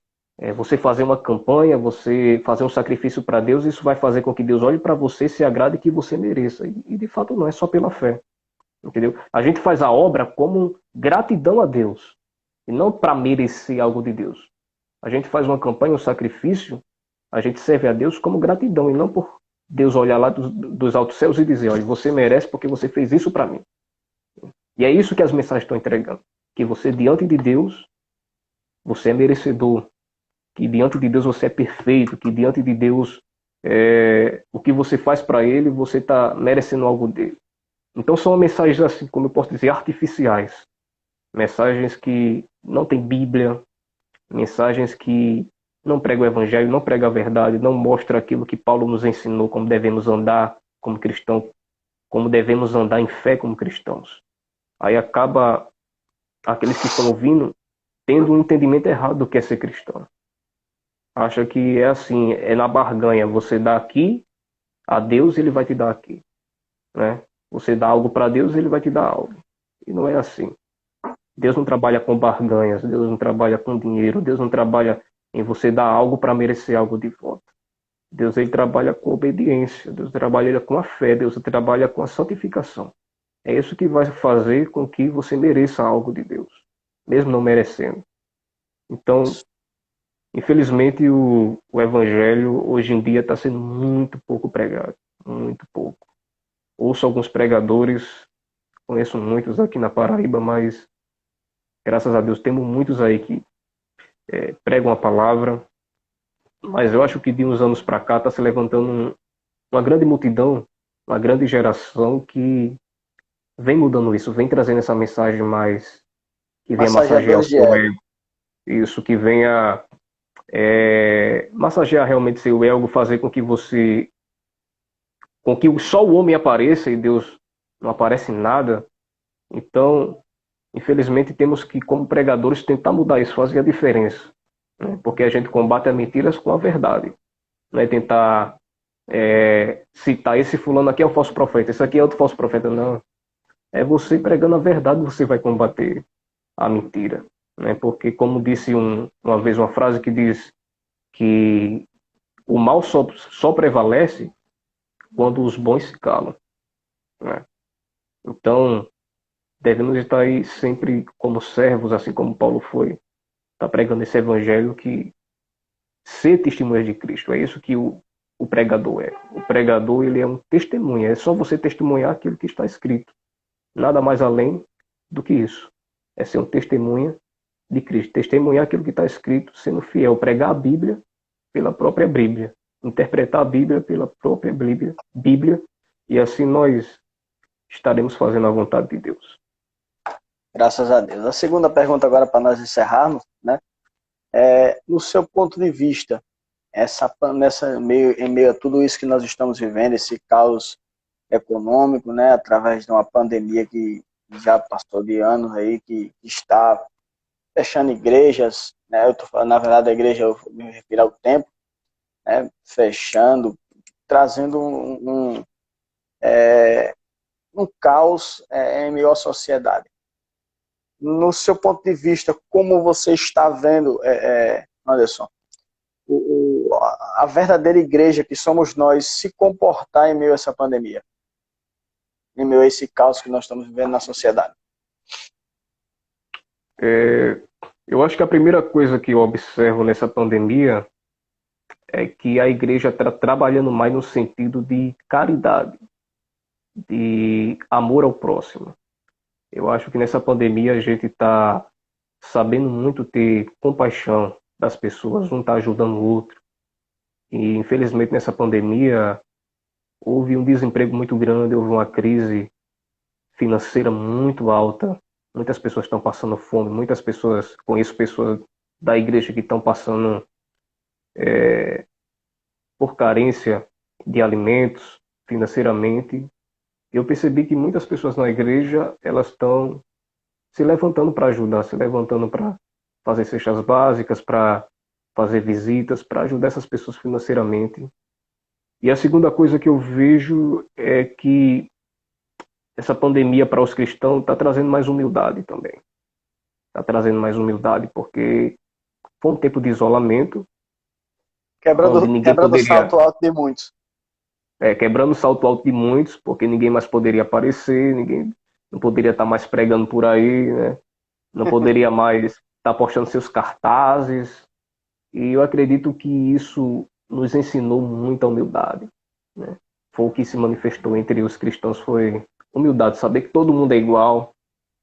você fazer uma campanha, você fazer um sacrifício para Deus, isso vai fazer com que Deus olhe para você, se agrade e que você mereça. E de fato não é só pela fé. Entendeu? A gente faz a obra como gratidão a Deus e não para merecer algo de Deus. A gente faz uma campanha, um sacrifício, A gente serve a Deus como gratidão e não por Deus olhar lá dos altos céus e dizer, olha, você merece porque você fez isso para mim. E é isso que as mensagens estão entregando. Que você, diante de Deus, você é merecedor. Que diante de Deus você é perfeito. Que diante de Deus, o que você faz para Ele, você está merecendo algo dele. Então são mensagens, assim, como eu posso dizer, artificiais. Mensagens que não têm Bíblia. Mensagens que não pregam o Evangelho, não pregam a verdade, não mostram aquilo que Paulo nos ensinou, como devemos andar como cristãos, como devemos andar em fé como cristãos. Aí acaba aqueles que estão ouvindo tendo um entendimento errado do que é ser cristão. Acha que é assim, é na barganha, você dá aqui a Deus, ele vai te dar aqui, né? Você dá algo para Deus, ele vai te dar algo. E não é assim. Deus não trabalha com barganhas, Deus não trabalha com dinheiro, Deus não trabalha em você dar algo para merecer algo de volta. Deus ele trabalha com obediência, Deus trabalha com a fé, Deus trabalha com a santificação. É isso que vai fazer com que você mereça algo de Deus, mesmo não merecendo. Então, infelizmente, o Evangelho hoje em dia está sendo muito pouco pregado, muito pouco. Ouço alguns pregadores, conheço muitos aqui na Paraíba, mas graças a Deus temos muitos aí que pregam a palavra, mas eu acho que de uns anos para cá está se levantando uma grande multidão, uma grande geração que vem mudando isso, vem trazendo essa mensagem mais, que venha massagear o Massageadores de seu ego. ego, isso, que venha massagear realmente seu ego, fazer com que você, com que só o homem apareça e Deus não aparece em nada. Então, infelizmente, temos que, como pregadores, tentar mudar isso, fazer a diferença, né? Porque a gente combate as mentiras com a verdade. Não é tentar citar esse fulano aqui é o falso profeta, esse aqui é outro falso profeta, não. É você pregando a verdade, você vai combater a mentira, né? Porque, como disse uma vez uma frase que diz que o mal só prevalece quando os bons se calam, né? Então, devemos estar aí sempre como servos, assim como Paulo foi, tá pregando esse evangelho que ser testemunha de Cristo. É isso que o pregador é. O pregador, ele é um testemunha. É só você testemunhar aquilo que está escrito. Nada mais além do que isso. É ser um testemunha de Cristo. Testemunhar aquilo que está escrito, sendo fiel. Pregar a Bíblia pela própria Bíblia. Interpretar a Bíblia pela própria Bíblia. E assim nós estaremos fazendo a vontade de Deus. Graças a Deus. A segunda pergunta agora para nós encerrarmos, né? No seu ponto de vista, em meio a tudo isso que nós estamos vivendo, esse caos econômico, né, através de uma pandemia que já passou de anos aí, que está fechando igrejas, né, na verdade a igreja, eu me refiro ao tempo, né, fechando, trazendo um caos em meio à sociedade. No seu ponto de vista, como você está vendo, Anderson, a verdadeira igreja que somos nós se comportar em meio a essa pandemia, em meio a esse caos que nós estamos vivendo na sociedade? Eu acho que a primeira coisa que eu observo nessa pandemia é que a igreja está trabalhando mais no sentido de caridade, de amor ao próximo. Eu acho que nessa pandemia a gente está sabendo muito ter compaixão das pessoas, um está ajudando o outro. E infelizmente nessa pandemia houve um desemprego muito grande, houve uma crise financeira muito alta. Muitas pessoas estão passando fome, muitas pessoas, conheço pessoas da igreja que estão passando por carência de alimentos financeiramente. Eu percebi que muitas pessoas na igreja, elas estão se levantando para ajudar, se levantando para fazer cestas básicas, para fazer visitas, para ajudar essas pessoas financeiramente. E a segunda coisa que eu vejo é que essa pandemia para os cristãos está trazendo mais humildade também. Está trazendo mais humildade porque foi um tempo de isolamento, onde ninguém Quebrando o poderia, salto alto de muitos. quebrando o salto alto de muitos, porque ninguém mais poderia aparecer, ninguém não poderia estar mais pregando por aí, né? Não poderia mais estar postando seus cartazes. E eu acredito que isso nos ensinou muita humildade, né? Foi o que se manifestou entre os cristãos, foi humildade, saber que todo mundo é igual,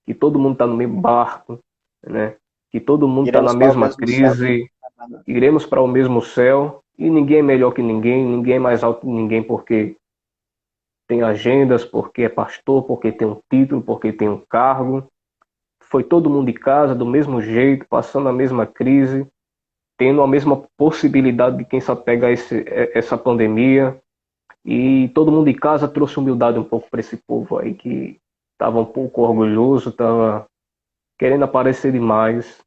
que todo mundo está no mesmo barco, né? Que todo mundo está na Iremos para o mesma mesmo céu. crise, iremos para o mesmo céu, e ninguém é melhor que ninguém, ninguém é mais alto que ninguém porque tem agendas, porque é pastor, porque tem um título, porque tem um cargo. Foi todo mundo de casa, do mesmo jeito, passando a mesma crise, tendo a mesma possibilidade de quem se apega a essa pandemia. E todo mundo de casa trouxe humildade um pouco para esse povo aí que estava um pouco orgulhoso, estava querendo aparecer demais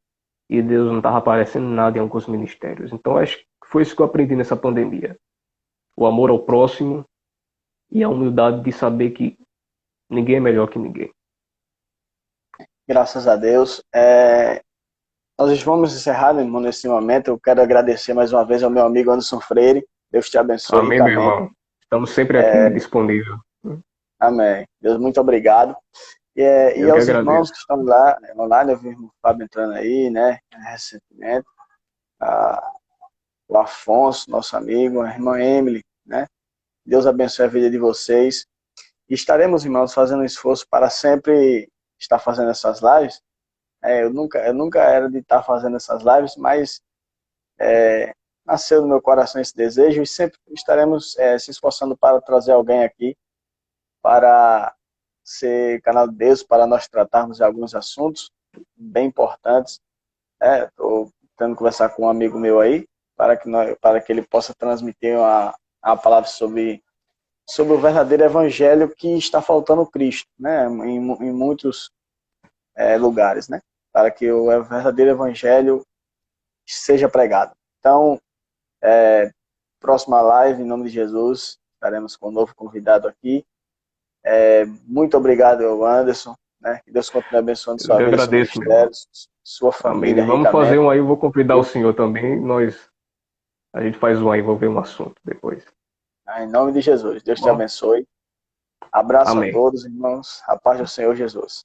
e Deus não estava aparecendo nada em alguns ministérios. Então acho que foi isso que eu aprendi nessa pandemia. O amor ao próximo e a humildade de saber que ninguém é melhor que ninguém. Graças a Deus. Nós vamos encerrar, irmão, nesse momento. Eu quero agradecer mais uma vez ao meu amigo Anderson Freire. Deus te abençoe Amém, meu ricamente. irmão. Estamos sempre aqui disponíveis. Amém. Deus, muito obrigado. E Eu que aos irmãos agradeço. que estão lá, online, eu vi o irmão Fábio entrando aí, né, recentemente. Ah, o Afonso, nosso amigo, a irmã Emily, né? Deus abençoe a vida de vocês. E estaremos, irmãos, fazendo um esforço para sempre estar fazendo essas lives. Eu nunca era de estar fazendo essas lives, mas nasceu no meu coração esse desejo e sempre estaremos se esforçando para trazer alguém aqui para ser canal de Deus, para nós tratarmos de alguns assuntos bem importantes. Estou tentando conversar com um amigo meu aí, para que ele possa transmitir a palavra sobre o verdadeiro evangelho que está faltando Cristo, né? Em muitos lugares, né? Para que o verdadeiro evangelho seja pregado. Então, próxima live, em nome de Jesus, estaremos com um novo convidado aqui. Muito obrigado, Anderson. Né? Que Deus continue abençoando Eu sua que vida, seu agradeço, meu irmão. ministério, sua Amém. E família vamos fazer ricamente. um aí, eu vou convidar o senhor também. A gente faz um aí, vou ver um assunto depois. Em nome de Jesus. Deus te Bom, abençoe. Abraço a amém. todos, irmãos. A paz do Senhor Jesus.